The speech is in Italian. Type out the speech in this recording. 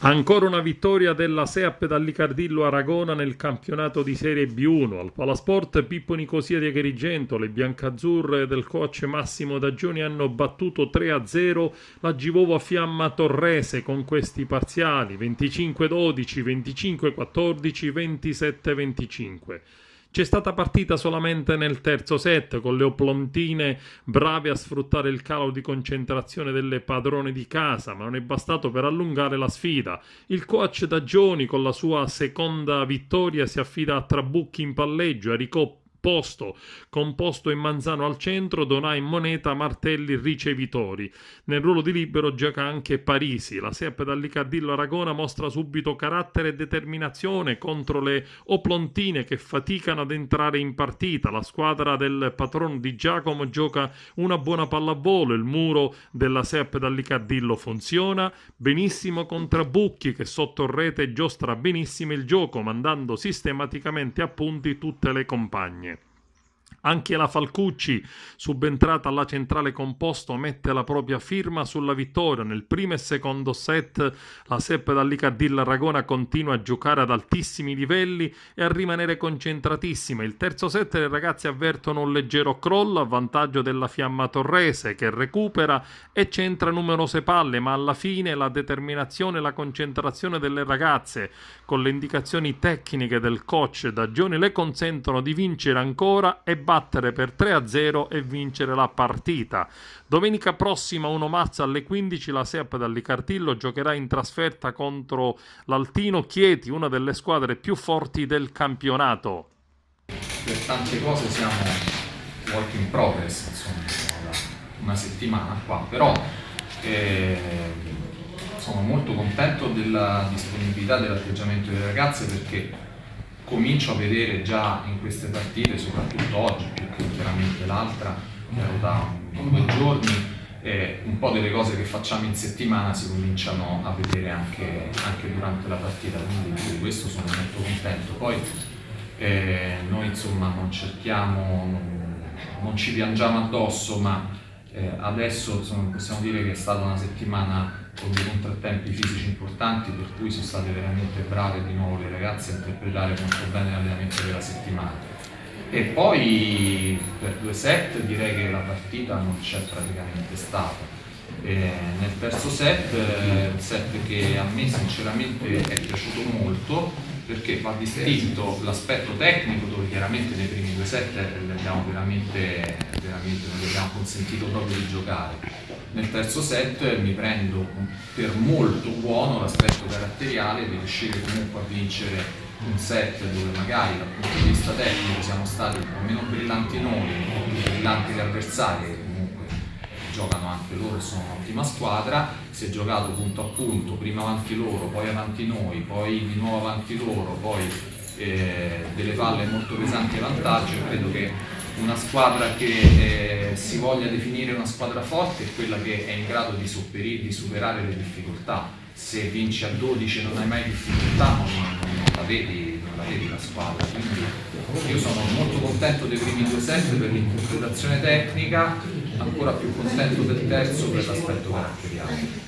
Ancora una vittoria della SEAP dall'Icardillo Aragona nel campionato di Serie B1. Al Palasport Pippo Nicosia di Agrigento, le biancazzurre del coach Massimo Dagioni hanno battuto 3-0 la Givova Fiamma Torrese con questi parziali 25-12, 25-14, 27-25. C'è stata partita solamente nel terzo set, con le oplontine brave a sfruttare il calo di concentrazione delle padrone di casa, ma non è bastato per allungare la sfida. Il coach Dagioni, con la sua seconda vittoria, si affida a Trabucchi in palleggio, a Ricoppo composto in Manzano al centro, Donà in moneta, Martelli ricevitori. Nel ruolo di libero gioca anche Parisi. La SEAP dall'Icardillo Aragona mostra subito carattere e determinazione contro le oplontine che faticano ad entrare in partita. La squadra del patrono di Giacomo gioca una buona pallavolo, il muro della SEAP dall'Icardillo funziona benissimo con Trabucchi che sotto rete giostra benissimo il gioco, mandando sistematicamente a punti tutte le compagne. Anche la Falcucci, subentrata alla centrale composto, mette la propria firma sulla vittoria. Nel primo e secondo set la SEAP dall'Icardillo Aragona continua a giocare ad altissimi livelli e a rimanere concentratissima. Il terzo set le ragazze avvertono un leggero crollo a vantaggio della Fiamma Torrese che recupera e centra numerose palle, ma alla fine la determinazione e la concentrazione delle ragazze con le indicazioni tecniche del coach Dagioni le consentono di vincere ancora e battere per 3-0 e vincere la partita. Domenica prossima 1 marzo alle 15 la SEAP dall'Icardillo giocherà in trasferta contro l'Altino Chieti, una delle squadre più forti del campionato. Per tante cose siamo work in progress, insomma, siamo da una settimana qua, però sono molto contento della disponibilità dell'atteggiamento delle ragazze, perché comincio a vedere già in queste partite, soprattutto oggi, più che chiaramente l'altra, che ero da 2 giorni, un po' delle cose che facciamo in settimana si cominciano a vedere anche durante la partita, quindi di questo sono molto contento. Poi noi insomma non cerchiamo, non ci piangiamo addosso, ma adesso insomma, possiamo dire che è stata una settimana con dei contrattempi fisici importanti, per cui sono state veramente brave di nuovo le ragazze a interpretare molto bene l'allenamento della settimana. E poi per 2 set direi che la partita non c'è praticamente stata. Nel terzo set, un set che a me sinceramente è piaciuto molto, perché va distinto l'aspetto tecnico, dove chiaramente nei primi 2 set non gli abbiamo consentito proprio di giocare. Nel terzo set mi prendo per molto buono l'aspetto caratteriale di riuscire comunque a vincere un set dove magari dal punto di vista tecnico siamo stati un po' meno brillanti noi, un po' più brillanti gli avversari, che comunque giocano anche loro e sono un'ottima squadra. Si è giocato punto a punto, prima avanti loro, poi avanti noi, poi di nuovo avanti loro, poi delle palle molto pesanti a vantaggio. Credo che una squadra che si voglia definire una squadra forte è quella che è in grado di superare le difficoltà. Se vinci a 12 e non hai mai difficoltà, non la vedi la squadra. Quindi io sono molto contento dei primi 2 set per l'interpretazione tecnica, ancora più contento del terzo per l'aspetto caratteriale.